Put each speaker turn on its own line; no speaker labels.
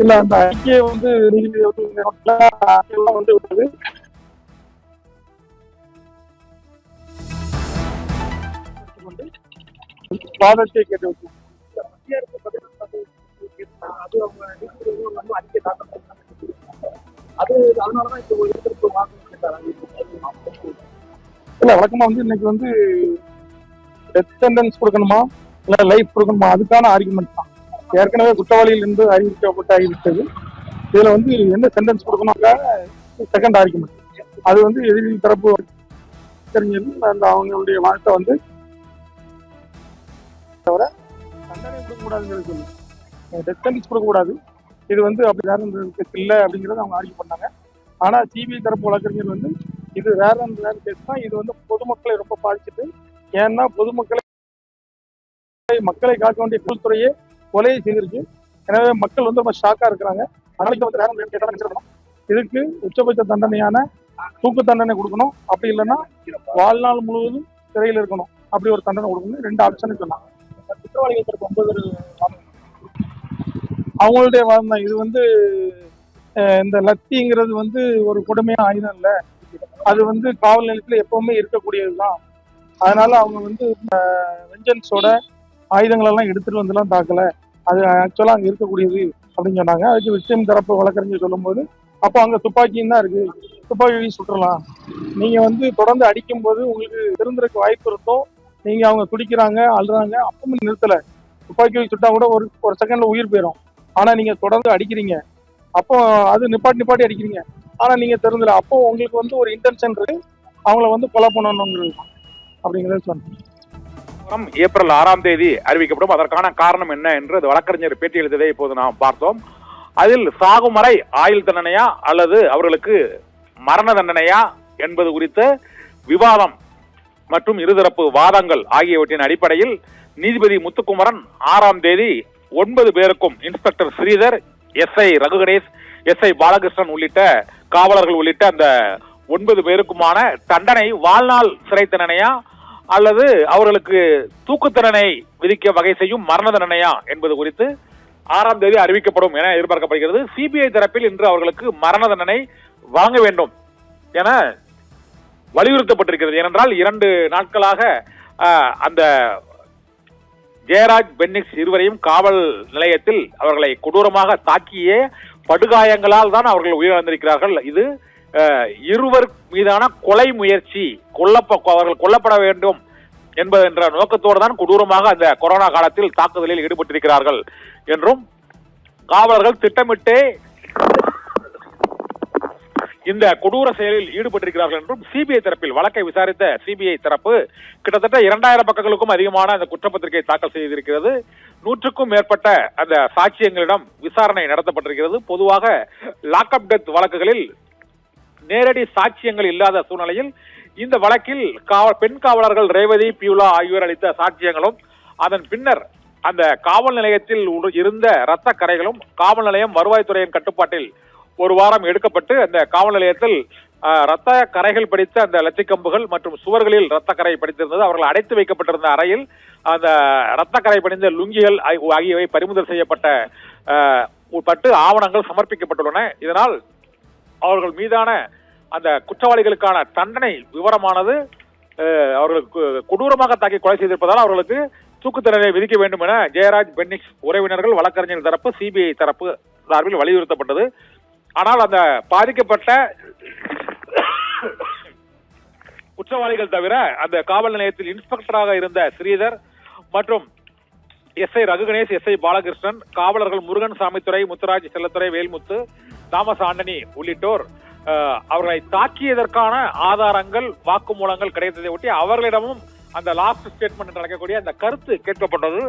இல்ல அந்த அறிக்கையை வந்து வந்து விட்டது. வாதத்தை கேட்டு வச்சு அது அவங்க அறிக்கை தாக்கல் பண்ணாங்க. அது அதனாலதான் இப்போ எதிர்ப்பு வாதம் கேட்டாங்க. இல்ல வழக்கமா வந்து இன்னைக்கு வந்து டெத் சென்டென்ஸ் கொடுக்கணுமா இல்ல லைஃப் கொடுக்கணுமா அதுக்கான ஆர்குமெண்ட் தான். ஏற்கனவே குற்றவாளிகள் என்று அறிவிக்கப்பட்டாகிவிட்டது. இதுல வந்து என்ன சென்டென்ஸ் கொடுக்கணும்க்காக செகண்ட் ஆர்குமெண்ட். அது வந்து எதிரி தரப்பு தெரிஞ்சது அந்த அவங்களுடைய வாழ்க்கை வந்து தவிர தண்டனை கொடுக்கக்கூடாதுங்கிறது சொல்லு. டெத் சென்டென்ஸ் கொடுக்கக்கூடாது. இது வந்து அப்படி வேற இல்லை அப்படிங்கிறத அவங்க ஆர்கியூ பண்ணாங்க. ஆனா சிபிஐ தரப்பு வழக்கறிஞர் வந்து இது வேற கேஸ் தான். இது வந்து பொதுமக்களை ரொம்ப பாதிச்சுட்டு, ஏன்னா மக்களை காக்க வேண்டிய காவல்துறையே கொலையை செய்திருக்கு. எனவே மக்கள் வந்து ரொம்ப ஷாக்கா இருக்கிறாங்க. அதனால வந்து வேற கேட்டா இதுக்கு உச்சபட்ச தண்டனையான தூக்கு தண்டனை கொடுக்கணும். அப்படி இல்லைன்னா வாழ்நாள் முழுவதும் சிறையில் இருக்கணும். அப்படி ஒரு தண்டனை கொடுக்கணும். 2 ஆப்ஷன் சொன்னாங்க. குற்றவாளிகள் தரப்பு 9 அவங்களுடைய வாதம் தான். இது வந்து இந்த லத்திங்கிறது வந்து ஒரு கொடுமையான ஆயுதம் இல்லை. அது வந்து காவல் நிலையத்தில் எப்பவுமே இருக்கக்கூடியதுதான். அதனால அவங்க வந்து வெஞ்சன்ஸோட ஆயுதங்கள் எல்லாம் எடுத்துட்டு வந்துலாம் தாக்கல. அது ஆக்சுவலா அங்க இருக்கக்கூடியது அப்படின்னு சொன்னாங்க. அதுக்கு விக்டிம் தரப்பு வழக்கறிஞர் சொல்லும் போது அப்போ அங்க துப்பாக்கியும் தான் இருக்கு, துப்பாக்கி சுற்றலாம். நீங்க வந்து தொடர்ந்து அடிக்கும் போது உங்களுக்கு திருந்துறதுக்கு வாய்ப்பு இருக்கும். நீங்க அவங்க துடிக்கிறாங்க அழுறாங்க அப்பவும் நிறுத்தல. துப்பாக்கி சுட்டா கூட ஒரு செகண்ட்ல உயிர் போயிடும். ஆனா நீங்க தொடர்ந்து அடிக்கிறீங்க, அப்போ அது நிப்பாட்டி அடிக்கிறீங்க. ஆனா நீங்க தெரிஞ்சல, அப்போ உங்களுக்கு வந்து ஒரு இன்டென்ஷன் இருக்கு அவங்கள வந்து கொலை பண்ணணுங்கிறது அப்படிங்கிறத சொன்னேன்.
ஏப்ரல் 6ஆம் தேதி அறிவிக்கப்படும். அதற்கான காரணம் என்ன என்று வழக்கறிஞர் பேட்டி எழுதியதை இப்போது நாம் பார்த்தோம். அதில் சாகும் வரை ஆயுள் தண்டனையா அல்லது அவர்களுக்கு மரண தண்டனையா என்பது குறித்த விவாதம் மற்றும் இருதரப்பு வாதங்கள் ஆகியவற்றின் அடிப்படையில் நீதிபதி முத்துக்குமரன் 6ஆம் தேதி 9 பேருக்கும் inspector Sridhar, SI Raghuganesh, SI Balakrishnan உள்ளிட்ட காவலர்கள் உள்ளிட்ட அந்த 9 பேருக்குமான தண்டனை வாழ்நாள் சிறை தண்டனையா அல்லது அவர்களுக்கு தூக்கு தண்டனை விதிக்க வகை செய்யும் மரண தண்டனையா என்பது குறித்து 6ஆம் தேதி அறிவிக்கப்படும் என எதிர்பார்க்கப்படுகிறது. சிபிஐ தரப்பில் இன்று அவர்களுக்கு மரண தண்டனை வழங்க வேண்டும் என வலியுறுத்தப்பட்டிருக்கிறது. ஏனென்றால் 2 நாட்களாக அந்த ஜெயராஜ் பென்னிக்ஸ் இருவரையும் காவல் நிலையத்தில் அவர்களை கொடூரமாக தாக்கிய படுகாயங்களால் தான் அவர்கள் உயிரிழந்திருக்கிறார்கள். இது இருவர் மீதான கொலை முயற்சி, அவர்கள் கொல்லப்பட வேண்டும் என்ற நோக்கத்தோடு தான் கொடூரமாக அந்த கொரோனா காலத்தில் தாக்குதலில் ஈடுபட்டிருக்கிறார்கள் என்றும் காவலர்கள் திட்டமிட்டே இந்த கொடூர செயலில் ஈடுபட்டிருக்கிறார்கள் என்றும் சிபிஐ தரப்பில் வழக்கை விசாரித்த சிபிஐ தரப்பு கிட்டத்தட்ட 2000 பக்கங்களுக்கும் அதிகமான அந்த குற்றப்பத்திரிகை தாக்கல் செய்திருக்கிறது. 100க்கும் மேற்பட்ட அந்த சாட்சியங்களிடம் விசாரணை நடத்தப்பட்டிருக்கிறது. பொதுவாக லாக்அப் டெத் வழக்குகளில் நேரடி சாட்சியங்கள் இல்லாத சூழ்நிலையில் இந்த வழக்கில் பெண் காவலர்கள் ரேவதி, பியூலா ஆகியோர் அளித்த சாட்சியங்களும் அதன் பின்னர் அந்த காவல் நிலையத்தில் இருந்த இரத்த கரைகளும் காவல் நிலையம் வருவாய்த்துறையின் கட்டுப்பாட்டில் ஒரு வாரம் எடுக்கப்பட்டு அந்த காவல் நிலையத்தில் இரத்த கரைகள் படித்த அந்த லட்சிக்கம்புகள் மற்றும் சுவர்களில் இரத்த கரை படித்திருந்தது. அவர்கள் அடைத்து வைக்கப்பட்டிருந்த அறையில் அந்த இரத்த கரை படிந்த லுங்கிகள் ஆகியவை பறிமுதல் செய்யப்பட்டு ஆவணங்கள் சமர்ப்பிக்கப்பட்டுள்ளன. இதனால் அவர்கள் மீதான அந்த குற்றவாளிகளுக்கான தண்டனை விவரமானது அவர்களுக்கு கொடூரமாக தாக்கி கொலை செய்திருப்பதால் அவர்களுக்கு தூக்கு தண்டனை விதிக்க வேண்டும் என ஜெயராஜ் பென்னிக்ஸ் உறவினர்கள், வழக்கறிஞர் தரப்பு, சிபிஐ தரப்பு சார்பில் வலியுறுத்தப்பட்டது. ஆனால் அந்த பாதிக்கப்பட்ட குற்றவாளிகள் தவிர அந்த காவல் நிலையத்தில் இன்ஸ்பெக்டராக இருந்த ஸ்ரீதர் மற்றும் எஸ்ஐ ரகுகணேஷ், எஸ்ஐ பாலகிருஷ்ணன், காவலர்கள் முருகன், சாமித்துறை, முத்துராஜ், செல்லத்துறை, வேல்முத்து, தாமஸ் ஆண்டனி உள்ளிட்டோர் அவர்களை தாக்கியதற்கான ஆதாரங்கள், வாக்குமூலங்கள் கிடைத்ததை ஒட்டி அவர்களிடமும் அந்த லாஸ்ட் ஸ்டேட்மெண்ட் என்று அழைக்கக்கூடிய அந்த கருத்து கேட்கப்பட்டது.